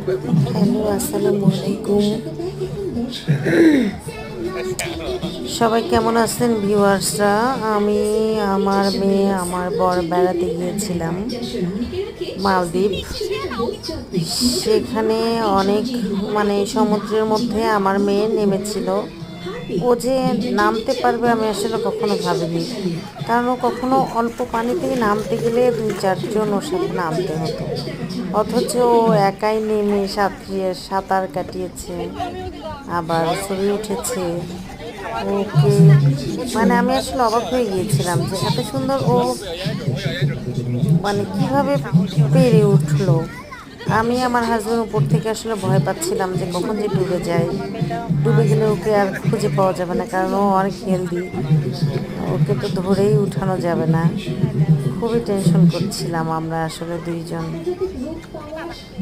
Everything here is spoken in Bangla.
হ্যালো, আসসালামু আলাইকুম। সবাই কেমন আছেন ভিউয়ার্সরা? আমি, আমার মেয়ে, আমার বর বেড়াতে গিয়েছিলাম মালদ্বীপ। সেখানে অনেক সমুদ্রের মধ্যে আমার মেয়ে নেমেছিল। ও যে নামতে পারবে আমি আসলে কখনো ভাবিনি, কারণ ও কখনো অল্প পানিতেই নামতে গেলে 2-4 জন ওর সাথে নামতে হতো, অথচ ও একাই নেমে সাঁতার কাটিয়েছে, আবার ছবি উঠেছে। ওকে আমি আসলে অবাক হয়ে গিয়েছিলাম যে এত সুন্দর ও কিভাবে পেরে উঠলো। আমি আমার হাজবেন্ড উপর থেকে আসলে ভয় পাচ্ছিলাম যে কখন যে ডুবে যায়, ডুবে গেলে ওকে আর খুঁজে পাওয়া যাবে না, কারণ ও অনেক হেলদি, ওকে তো ধরেই উঠানো যাবে না। খুবই টেনশন করছিলাম আমরা আসলে দুইজন।